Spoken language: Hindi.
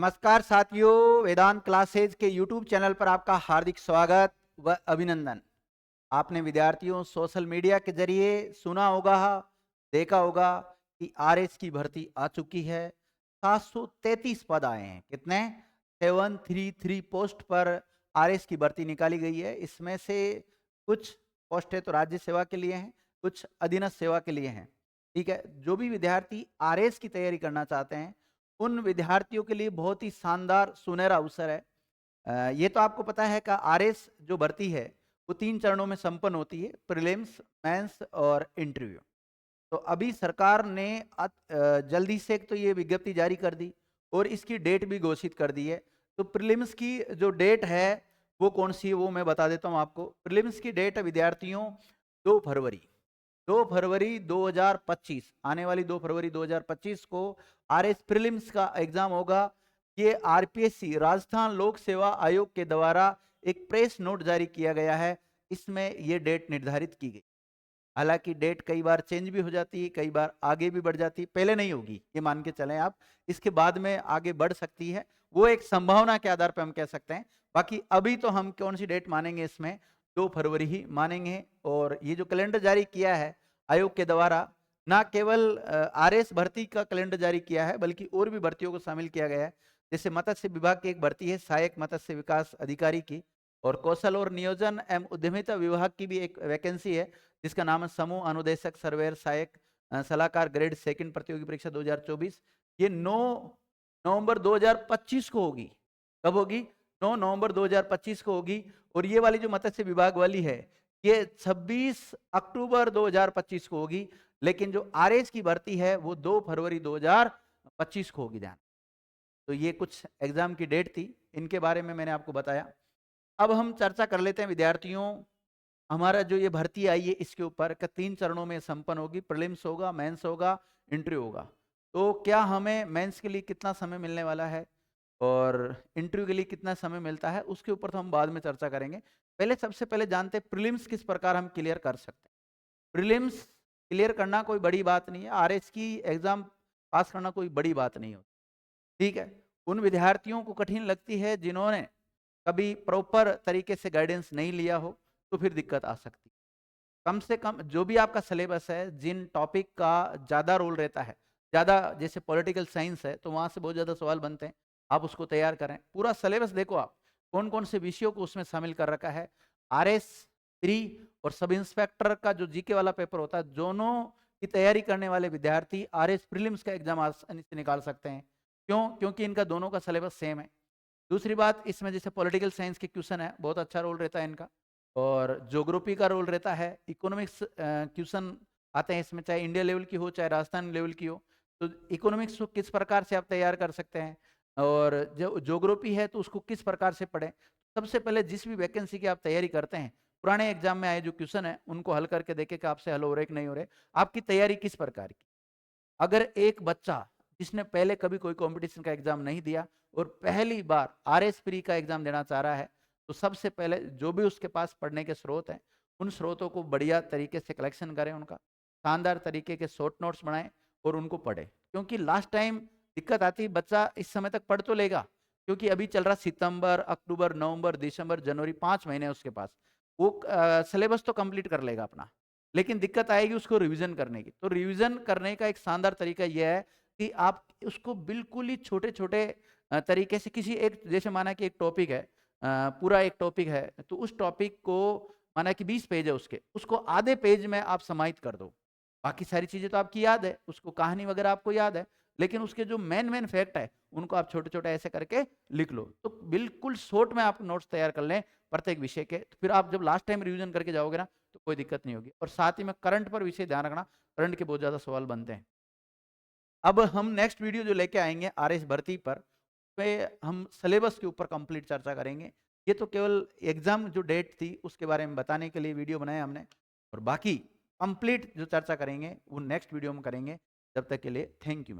नमस्कार साथियों, वेदांत क्लासेज के YouTube चैनल पर आपका हार्दिक स्वागत व अभिनंदन। आपने विद्यार्थियों सोशल मीडिया के जरिए सुना होगा, देखा होगा कि आरएस की भर्ती आ चुकी है। 733 पद आए हैं। कितने? 733 पोस्ट पर आरएस की भर्ती निकाली गई है। इसमें से कुछ पोस्टें तो राज्य सेवा के लिए हैं, कुछ अधीनस्थ सेवा के लिए हैं। ठीक है, जो भी विद्यार्थी आरएस की तैयारी करना चाहते हैं उन विद्यार्थियों के लिए बहुत ही शानदार सुनहरा अवसर है। ये तो आपको पता है कि आरएस जो भर्ती है वो 3 चरणों में संपन्न होती है, प्रीलिम्स, मेंस और इंटरव्यू। तो अभी सरकार ने जल्दी से एक तो ये विज्ञप्ति जारी कर दी और इसकी डेट भी घोषित कर दी है। तो प्रीलिम्स की जो डेट है वो कौन सी है वो मैं बता देता हूँ आपको। प्रीलिम्स की डेट है विद्यार्थियों 2 फरवरी 2 फरवरी 2025, आने वाली 2 फरवरी 2025 को आरएस प्रीलिम्स का एग्जाम होगा। ये आरपीएससी राजस्थान लोक सेवा आयोग के द्वारा एक प्रेस नोट जारी किया गया है, इसमें ये डेट निर्धारित की गई। हालांकि डेट कई बार चेंज भी हो जाती है, कई बार आगे भी बढ़ जाती है, पहले नहीं होगी ये मान के चलें आप, इसके बाद में आगे बढ़ सकती है, वो एक संभावना के आधार पर हम कह सकते हैं। बाकी अभी तो हम कौन सी डेट मानेंगे इसमें, 2 फरवरी ही मानेंगे। और ये जो कैलेंडर जारी किया है आयोग के द्वारा, ना केवल आरएस भर्ती का कैलेंडर जारी किया है बल्कि और भी भर्तियों को शामिल किया गया है। जैसे मत्स्य विभाग की एक भर्ती है सहायक मत्स्य विकास अधिकारी की, और कौशल और नियोजन एवं उद्यमिता विभाग की भी एक वैकेंसी है जिसका नाम है समूह अनुदेशक सर्वेयर सहायक सलाहकार ग्रेड सेकंड प्रतियोगी परीक्षा 2024। ये 9 नवंबर 2025 को होगी। कब होगी? 9 नवंबर 2025 को होगी। और ये वाली जो मत्स्य विभाग वाली है ये 26 अक्टूबर 2025 को होगी। लेकिन जो आरएस की भर्ती है वो 2 फरवरी 2025 को होगी। ध्यान, तो ये कुछ एग्जाम की डेट थी, इनके बारे में मैंने आपको बताया। अब हम चर्चा कर लेते हैं विद्यार्थियों, हमारा जो ये भर्ती आई है इसके ऊपर 3 चरणों में संपन्न होगी। प्रीलिम्स होगा, मेंस होगा, इंटरव्यू होगा। तो क्या हमें मेंस के लिए कितना समय मिलने वाला है और इंटरव्यू के लिए कितना समय मिलता है उसके ऊपर तो हम बाद में चर्चा करेंगे। पहले सबसे पहले जानते हैं प्रीलिम्स किस प्रकार हम क्लियर कर सकते हैं। प्रीलिम्स क्लियर करना कोई बड़ी बात नहीं है, आरएस की एग्जाम पास करना कोई बड़ी बात नहीं होती। ठीक है, उन विद्यार्थियों को कठिन लगती है जिन्होंने कभी प्रॉपर तरीके से गाइडेंस नहीं लिया हो, तो फिर दिक्कत आ सकती है। कम से कम जो भी आपका सिलेबस है, जिन टॉपिक का ज़्यादा रोल रहता है, ज़्यादा जैसे पॉलिटिकल साइंस है तो वहाँ से बहुत ज़्यादा सवाल बनते हैं, आप उसको तैयार करें। पूरा सिलेबस देखो आप, कौन कौन से विषयों को उसमें शामिल कर रखा है। आरएस प्री और सब इंस्पेक्टर का जो जीके वाला पेपर होता है, दोनों की तैयारी करने वाले विद्यार्थी आरएस प्रीलिम्स का एग्जाम आसानी से निकाल सकते हैं। क्यों? क्योंकि इनका दोनों का सिलेबस सेम है। दूसरी बात, इसमें जैसे पॉलिटिकल साइंस के क्वेश्चन है, बहुत अच्छा रोल रहता है इनका, और ज्योग्राफी का रोल रहता है, इकोनॉमिक्स क्वेश्चन आते हैं इसमें, चाहे इंडिया लेवल की हो चाहे राजस्थान लेवल की हो। तो इकोनॉमिक्स को किस प्रकार से आप तैयार कर सकते हैं, और जो ज्योग्राफी है तो उसको किस प्रकार से पढ़ें। सबसे पहले जिस भी वैकेंसी की आप तैयारी करते हैं, पुराने एग्जाम में आए जो क्वेश्चन है उनको हल करके देखें कि आपसे हल हो रहे कि नहीं हो रहे, आपकी तैयारी किस प्रकार की। अगर एक बच्चा जिसने पहले कभी कोई कंपटीशन का एग्जाम नहीं दिया और पहली बार आरएस प्री का एग्जाम देना चाह रहा है, तो सबसे पहले जो भी उसके पास पढ़ने के स्रोत हैं उन स्रोतों को बढ़िया तरीके से कलेक्शन करें, उनका शानदार तरीके के शॉर्ट नोट्स बनाएं और उनको पढ़े। क्योंकि लास्ट टाइम दिक्कत आती, बच्चा इस समय तक पढ़ तो लेगा, क्योंकि अभी चल रहा सितंबर, अक्टूबर, नवंबर, दिसंबर, जनवरी, 5 महीने उसके पास, वो सिलेबस तो कंप्लीट कर लेगा अपना, लेकिन दिक्कत आएगी उसको रिवीजन करने की। तो रिवीजन करने का एक शानदार तरीका यह है कि आप उसको बिल्कुल ही छोटे छोटे तरीके से, किसी एक, जैसे माना कि एक टॉपिक है, पूरा एक टॉपिक है, तो उस टॉपिक को माना कि 20 पेज है उसके, उसको आधे पेज में आप समाहित कर दो। बाकी सारी चीजें तो आपकी याद है, उसको कहानी वगैरह आपको याद है, लेकिन उसके जो मेन मेन फैक्ट है उनको आप छोटे छोटे ऐसे करके लिख लो। तो बिल्कुल शॉर्ट में आप नोट्स तैयार कर लें प्रत्येक विषय के, तो फिर आप जब लास्ट टाइम रिवीजन करके जाओगे ना तो कोई दिक्कत नहीं होगी। और साथ ही में करंट पर विषय ध्यान रखना, करंट के बहुत ज्यादा सवाल बनते हैं। अब हम नेक्स्ट वीडियो जो लेके आएंगे आरएस भर्ती पर, पे हम सिलेबस के ऊपर कंप्लीट चर्चा करेंगे। ये तो केवल एग्जाम जो डेट थी उसके बारे में बताने के लिए वीडियो बनाया हमने, और बाकी कंप्लीट जो चर्चा करेंगे वो नेक्स्ट वीडियो में करेंगे। जब तक के लिए थैंक यू।